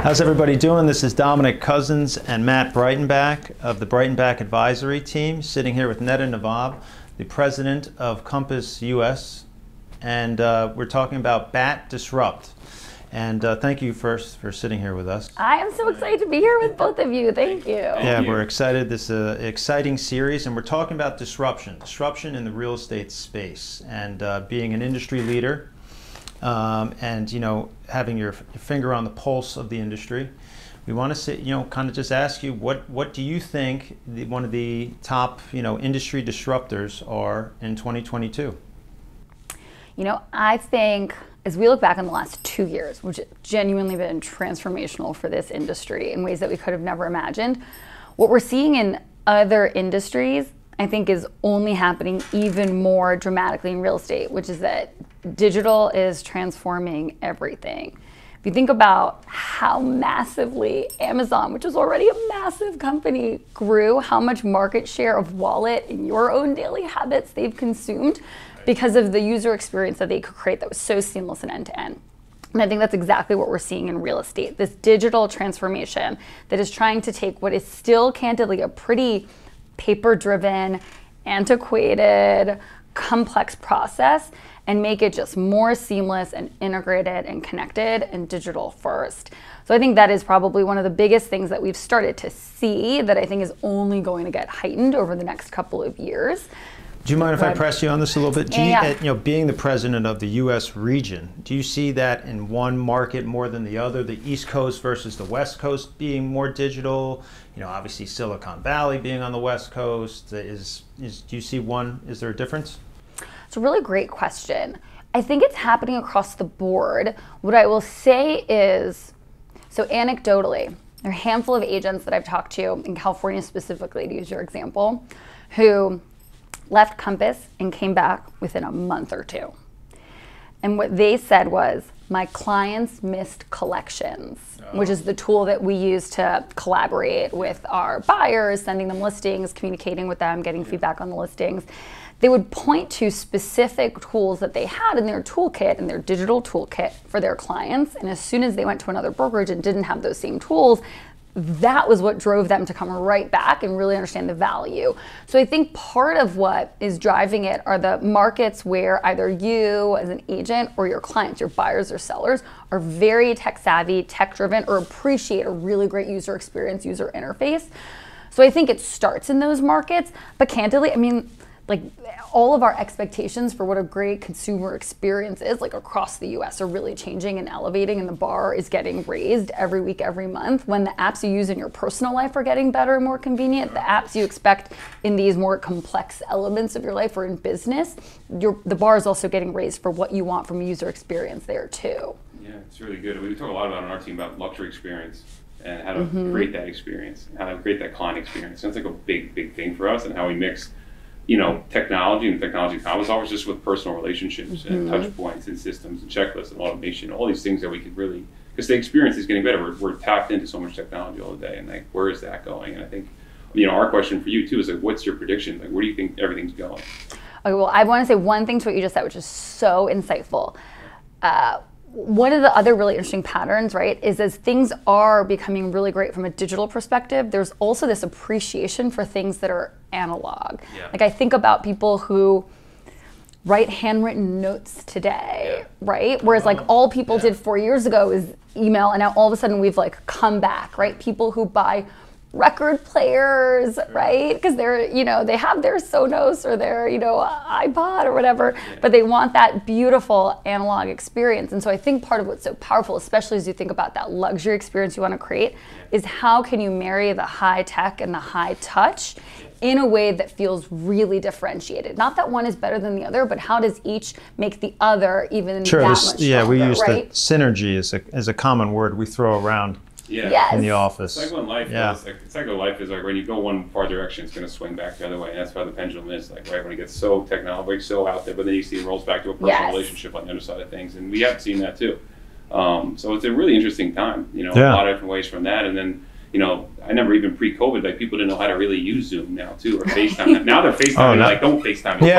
How's everybody doing? This is Dominic Couzens and Matt Breitenbach of the Breitenbach Advisory Team, sitting here with Neda Navab, the president of Compass US, and we're talking about BAT Disrupt. And thank you first for sitting here with us. I am so excited to be here with both of you. Thank you. Yeah, we're excited. This is an exciting series, and we're talking about disruption in the real estate space, and being an industry leader, and having your finger on the pulse of the industry. We want to kind of just ask you, what do you think one of the top industry disruptors are in 2022? I think as we look back on the last 2 years, which have genuinely been transformational for this industry in ways that we could have never imagined, what we're seeing in other industries, I think, is only happening even more dramatically in real estate, which is that digital is transforming everything. If you think about how massively Amazon, which is already a massive company, grew, how much market share of wallet in your own daily habits they've consumed because of the user experience that they could create that was so seamless and end-to-end. And I think that's exactly what we're seeing in real estate, this digital transformation that is trying to take what is still candidly a pretty paper-driven, antiquated, complex process and make it just more seamless and integrated and connected and digital first. So I think that is probably one of the biggest things that we've started to see that I think is only going to get heightened over the next couple of years. Do you mind if I press you on this a little bit? Yeah. Being the president of the U.S. region, do you see that in one market more than the other? The East Coast versus the West Coast being more digital? Obviously Silicon Valley being on the West Coast. Do you see one? Is there a difference? It's a really great question. I think it's happening across the board. What I will say is, so anecdotally, there are a handful of agents that I've talked to in California specifically, to use your example, who left Compass and came back within a month or two. And what they said was, my clients missed collections, which is the tool that we use to collaborate with our buyers, sending them listings, communicating with them, getting feedback on the listings. They would point to specific tools that they had in their toolkit, in their digital toolkit for their clients. And as soon as they went to another brokerage and didn't have those same tools, that was what drove them to come right back and really understand the value. So I think part of what is driving it are the markets where either you as an agent or your clients, your buyers or sellers, are very tech savvy, tech driven, or appreciate a really great user experience, user interface. So I think it starts in those markets, but candidly, all of our expectations for what a great consumer experience is, across the US, are really changing and elevating, and the bar is getting raised every week, every month. When the apps you use in your personal life are getting better and more convenient, the apps you expect in these more complex elements of your life or in business, the bar is also getting raised for what you want from a user experience there too. Yeah, it's really good. We talk a lot about on our team about luxury experience and how to create that experience, how to create that client experience. That's a big thing for us, and how we mix technology and technology commerce offers just with personal relationships and touch points and systems and checklists and automation, all these things that we could really, because the experience is getting better. We're tapped into so much technology all the day, and where is that going? And I think, our question for you too is what's your prediction? Where do you think everything's going? Okay, well, I want to say one thing to what you just said, which is so insightful. One of the other really interesting patterns, right, is as things are becoming really great from a digital perspective, there's also this appreciation for things that are analog. Yeah. I think about people who write handwritten notes today, right? Whereas all people did 4 years ago is email, and now all of a sudden we've come back, right? People who buy record players, right? Because they're, they have their Sonos or their, iPod or whatever, but they want that beautiful analog experience. And so I think part of what's so powerful, especially as you think about that luxury experience you want to create, is how can you marry the high tech and the high touch in a way that feels really differentiated. Not that one is better than the other, but how does each make the other even that much stronger, we use right? the synergy as a common word we throw around. Yeah. In the office. It's when life is when you go one far direction, it's going to swing back the other way, and that's why the pendulum is right when it gets so technological, so out there, but then you see it rolls back to a personal relationship on the other side of things, and we have seen that too. So it's a really interesting time, a lot of different ways from that, and then I never even pre-COVID, people didn't know how to really use Zoom now too, or FaceTime. Now they're FaceTiming, don't FaceTime me.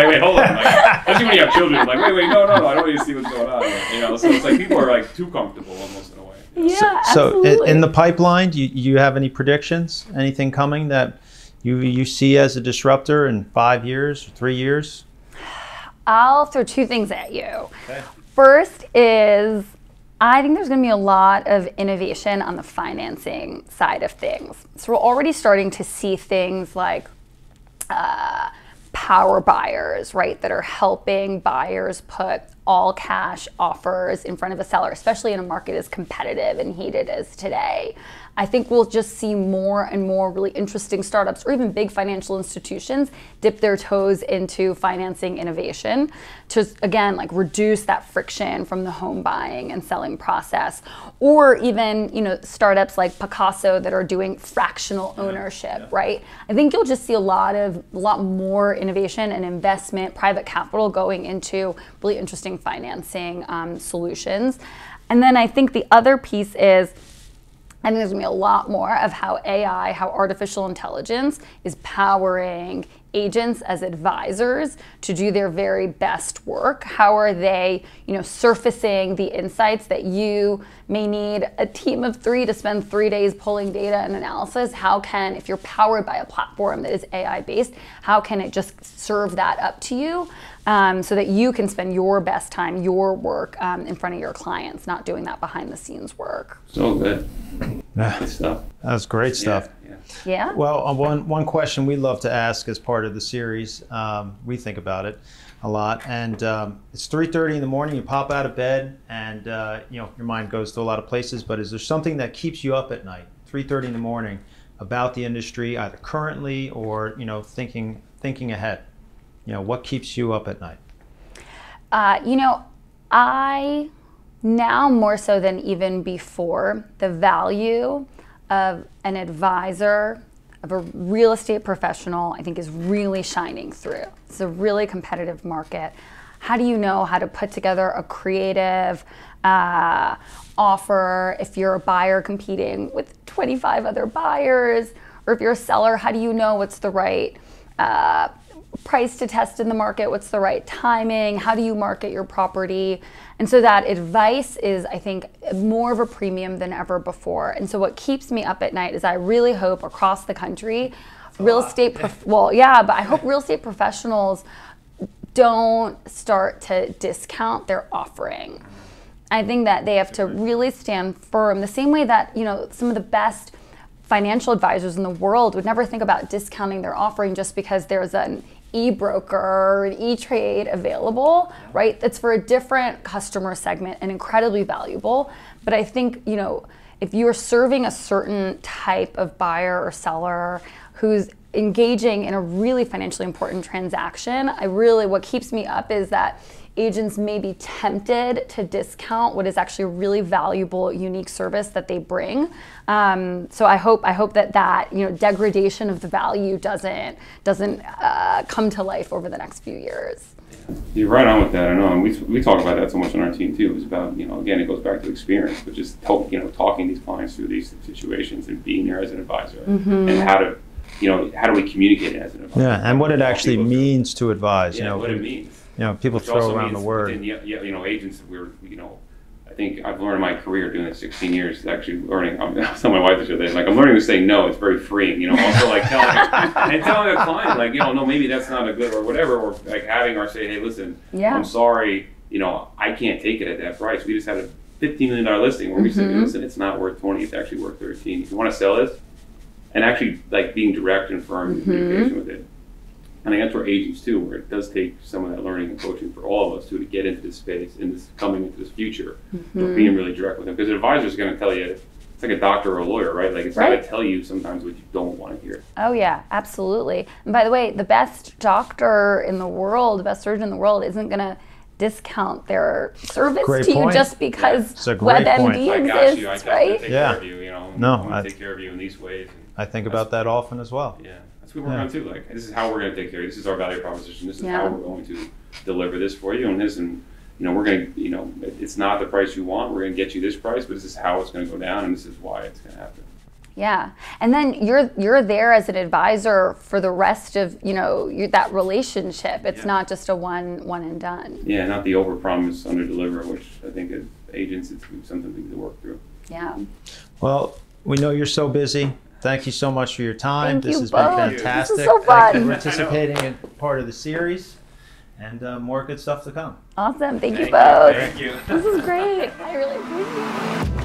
Wait, hold on. Especially when you have children, wait, no, I don't need to see what's going on. So it's people are too comfortable almost in a way. Yeah, So absolutely. in the pipeline, do you have any predictions? Anything coming that you see as a disruptor in 5 years, 3 years? I'll throw two things at you. Okay. First is I think there's going to be a lot of innovation on the financing side of things. So we're already starting to see things like power buyers, right, that are helping buyers put all cash offers in front of a seller, especially in a market as competitive and heated as today. I think we'll just see more and more really interesting startups or even big financial institutions dip their toes into financing innovation to, again, like reduce that friction from the home buying and selling process. Or even, startups like Picasso that are doing fractional ownership, right? I think you'll just see a lot more innovation and investment, private capital going into really interesting financing solutions. And then I think the other piece is, I think there's gonna be a lot more of how AI, how artificial intelligence is powering agents as advisors to do their very best work. How are they, surfacing the insights that you may need a team of 3 to spend 3 days pulling data and analysis? How can, if you're powered by a platform that is AI based, how can it just serve that up to you so that you can spend your best time, your work in front of your clients, not doing that behind the scenes work? So good. Good stuff. That's great stuff. Yeah. Well, one question we love to ask as part of the series, we think about it a lot, and it's 3:30 in the morning. You pop out of bed, and your mind goes to a lot of places. But is there something that keeps you up at night, 3:30 in the morning, about the industry, either currently or thinking ahead? What keeps you up at night? I now more so than even before, the value of an advisor, of a real estate professional, I think is really shining through. It's a really competitive market. How do you know how to put together a creative offer if you're a buyer competing with 25 other buyers? Or if you're a seller, how do you know what's the right price to test in the market? What's the right timing? How do you market your property? And so that advice is, I think, more of a premium than ever before. And so what keeps me up at night is I really hope across the country, but I hope real estate professionals don't start to discount their offering. I think that they have to really stand firm, the same way that, some of the best financial advisors in the world would never think about discounting their offering just because there's an e-broker or an e-trade available, right? That's for a different customer segment and incredibly valuable. But I think, if you're serving a certain type of buyer or seller who's engaging in a really financially important transaction, what keeps me up is that agents may be tempted to discount what is actually a really valuable, unique service that they bring. So I hope that degradation of the value doesn't come to life over the next few years. You're right on with that. I know, and we talk about that so much on our team too. It's about again, it goes back to experience, but just talking these clients through these situations and being there as an advisor, and how do we communicate as an advisor? Yeah, and what it actually means to advise. What it means. People throw around the word. Agents, I think I've learned in my career doing this 16 years, actually learning, I was telling my wife this other day, I'm learning to say no. It's very freeing, also telling a client, no, maybe that's not a good or whatever, or having her say, hey, listen, I'm sorry, I can't take it at that price. We just had a $15 million listing where we said, listen, it's not worth 20, it's actually worth 13. If you want to sell this, and actually being direct and firm in communication with it. I think that's where agents too, where it does take some of that learning and coaching for all of us too, to get into this space and this coming into this future, but being really direct with them. Because an advisor is going to tell you, it's like a doctor or a lawyer, right? It's got to tell you sometimes what you don't want to hear. Oh yeah, absolutely. And by the way, the best doctor in the world, the best surgeon in the world isn't going to discount their service to you just because WebMD exists, right? Take care of you, I want to take care of you in these ways. I think about that often as well. Yeah. That's what we work on too. This is how we're going to take care of you. This is our value proposition. This is how we're going to deliver this for you. And we're going to, it's not the price you want. We're going to get you this price, but this is how it's going to go down, and this is why it's going to happen. Yeah, and then you're there as an advisor for the rest of that relationship. It's not just a one and done. Yeah, not the overpromise, underdeliver, which I think is agents, it's something we need to work through. Yeah. Well, we know you're so busy. Thank you so much for your time. Thank you This has both. been fantastic. This is so Thank you fun. for participating in part of the series, and more good stuff to come. Awesome. Thank you both. Thank you. This is great. I really appreciate it.